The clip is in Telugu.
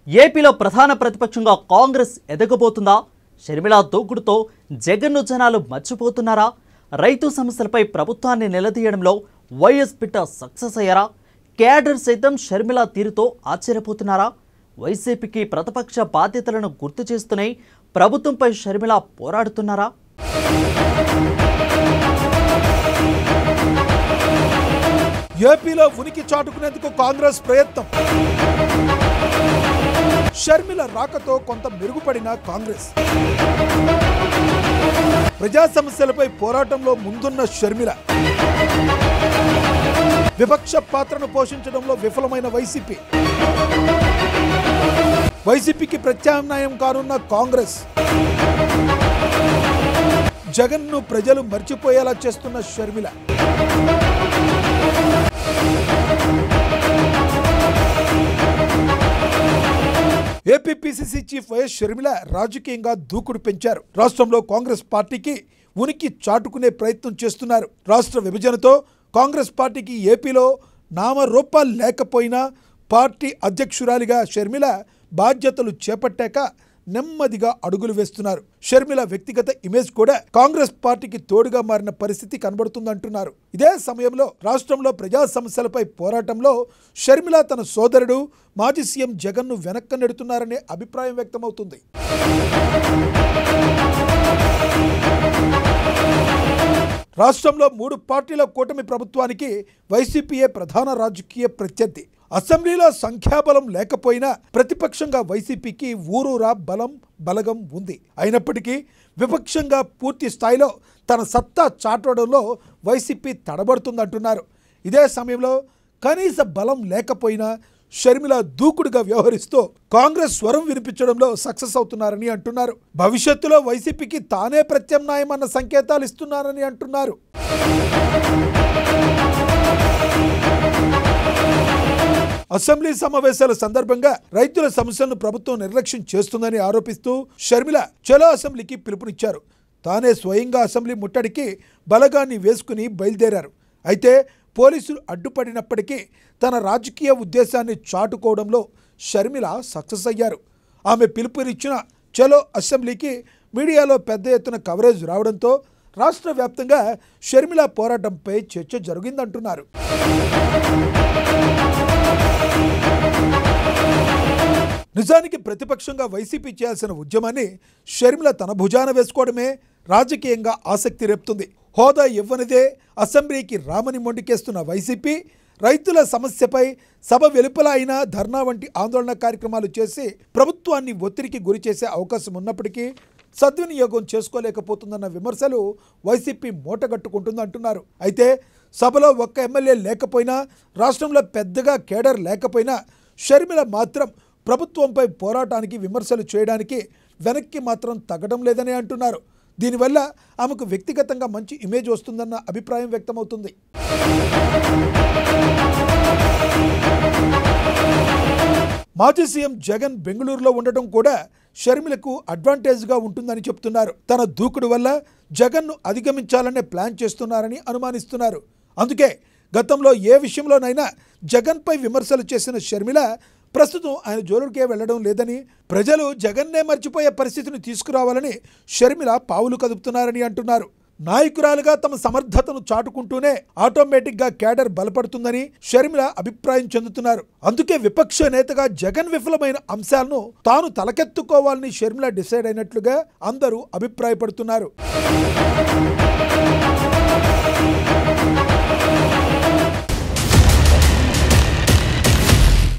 ఏపీలో ప్రధాన ప్రతిపక్షంగా కాంగ్రెస్ ఎదగబోతుందా? షర్మిల దూకుడుతో జగన్ను జనాలు మర్చిపోతున్నారా? రైతు సమస్యలపై ప్రభుత్వాన్ని నిలదీయడంలో వైఎస్ పిట్ట సక్సెస్ అయ్యారా? క్యాడర్ సైతం షర్మిల తీరుతో ఆశ్చర్యపోతున్నారా? వైసీపీకి ప్రతిపక్ష బాధ్యతలను గుర్తు చేస్తూనే ప్రభుత్వంపై షర్మిల పోరాడుతున్నారా? ఏపీలో ఉనికి చాటుకునేందుకు కాంగ్రెస్ ప్రయత్నం. షర్మిల రాకతో కొంత మెరుగుపడిన కాంగ్రెస్ ప్రజా సమస్యలపై పోరాటంలో ముందున్న షర్మిల విపక్ష పాత్రను పోషించడంలో విఫలమైన వైసీపీకి ప్రత్యామ్నాయం కానున్న కాంగ్రెస్ జగన్ను ప్రజలు మర్చిపోయేలా చేస్తున్న Sharmila AP PCC chief YS Sharmila రాజకీయంగా దూకుడు పెంచారు. రాష్ట్రంలో కాంగ్రెస్ పార్టీకి ఉనికి చాటుకునే ప్రయత్నం చేస్తున్నారు. రాష్ట్ర విభజనతో కాంగ్రెస్ పార్టీకి ఏపీలో నామరూపాలు లేకపోయినా పార్టీ అధ్యక్షురాలిగా షర్మిల బాధ్యతలు చేపట్టాక నెమ్మదిగా అడుగులు వేస్తున్నారు. షర్మిల వ్యక్తిగత ఇమేజ్ కూడా కాంగ్రెస్ పార్టీకి తోడుగా మారిన పరిస్థితి కనబడుతుందంటున్నారు. ఇదే సమయంలో రాష్ట్రంలో ప్రజా సమస్యలపై పోరాటంలో షర్మిల తన సోదరుడు మాజీ సీఎం జగన్ను వెనక్కి నెడుతున్నారనే అభిప్రాయం వ్యక్తమవుతుంది. రాష్ట్రంలో 3 పార్టీల కూటమి ప్రభుత్వానికి వైసీపీయే ప్రధాన రాజకీయ ప్రత్యర్థి. అసెంబ్లీలో సంఖ్యాబలం లేకపోయినా ప్రతిపక్షంగా వైసీపీకి ఊరూరా బలగం ఉంది. అయినప్పటికీ విపక్షంగా పూర్తి స్థాయిలో తన సత్తా చాటడంలో వైసీపీ తడబడుతుందంటున్నారు. ఇదే సమయంలో కనీస బలం లేకపోయినా షర్మిల దూకుడుగా వ్యవహరిస్తూ కాంగ్రెస్ స్వరం వినిపించడంలో సక్సెస్ అవుతున్నారని అంటున్నారు. భవిష్యత్తులో వైసీపీకి తానే ప్రత్యామ్నాయం అన్న సంకేతాలు ఇస్తున్నారని అంటున్నారు. అసెంబ్లీ సమావేశాల సందర్భంగా రైతుల సమస్యలను ప్రభుత్వం నిర్లక్ష్యం చేస్తుందని ఆరోపిస్తూ షర్మిల చలో అసెంబ్లీకి పిలుపునిచ్చారు. తానే స్వయంగా అసెంబ్లీ ముట్టడికి బలగాన్ని వేసుకుని బయలుదేరారు. అయితే పోలీసులు అడ్డుపడినప్పటికీ తన రాజకీయ ఉద్దేశాన్ని చాటుకోవడంలో షర్మిల సక్సెస్ అయ్యారు. ఆమె పిలుపునిచ్చిన చలో అసెంబ్లీకి మీడియాలో పెద్ద ఎత్తున కవరేజ్ రావడంతో రాష్ట్ర వ్యాప్తంగా షర్మిల పోరాటంపై చర్చ జరిగిందంటున్నారు. నిజానికి ప్రతిపక్షంగా వైసీపీ చేయాల్సిన ఉద్యమాన్ని షర్మిల తన భుజాన వేసుకోవడమే రాజకీయంగా ఆసక్తి రేపుతుంది. హోదా ఇవ్వనిదే అసెంబ్లీకి రామని మొండికేస్తున్న వైసీపీ రైతుల సమస్యపై సభ వెలుపల అయినా ధర్నా వంటి ఆందోళన కార్యక్రమాలు చేసి ప్రభుత్వాన్ని ఒత్తిడికి గురి చేసే అవకాశం ఉన్నప్పటికీ సద్వినియోగం చేసుకోలేకపోతుందన్న విమర్శలు వైసీపీ మూటగట్టుకుంటుందంటున్నారు. అయితే సభలో ఒక్క ఎమ్మెల్యే లేకపోయినా రాష్ట్రంలో పెద్దగా కేడర్ లేకపోయినా షర్మిల మాత్రం ప్రభుత్వంపై పోరాటానికి విమర్శలు చేయడానికి వెనక్కి మాత్రం తగ్గడం లేదని అంటున్నారు. దీనివల్ల ఆమెకు వ్యక్తిగతంగా మంచి ఇమేజ్ వస్తుందన్న అభిప్రాయం వ్యక్తమవుతుంది. మాజీ సీఎం జగన్ బెంగళూరులో ఉండటం కూడా షర్మిలకు అడ్వాంటేజ్గా ఉంటుందని చెప్తున్నారు. తన దూకుడు వల్ల జగన్ను అధిగమించాలనే ప్లాన్ చేస్తున్నారని అనుమానిస్తున్నారు. అందుకే గతంలో ఏ విషయంలోనైనా జగన్పై విమర్శలు చేసిన షర్మిల ప్రస్తుతం ఆయన జోలుకే వెళ్లడం లేదని, ప్రజలు జగన్నే మర్చిపోయే పరిస్థితిని తీసుకురావాలని షర్మిల పావులు కదుపుతున్నారని అంటున్నారు. నాయకురాలుగా తమ సమర్థతను చాటుకుంటూనే ఆటోమేటిక్గా క్యాడర్ బలపడుతుందని షర్మిల అభిప్రాయం చెందుతున్నారు. అందుకే విపక్ష నేతగా జగన్ విఫలమైన అంశాలను తాను తలకెత్తుకోవాలని షర్మిల డిసైడ్ అయినట్లుగా అందరూ అభిప్రాయపడుతున్నారు.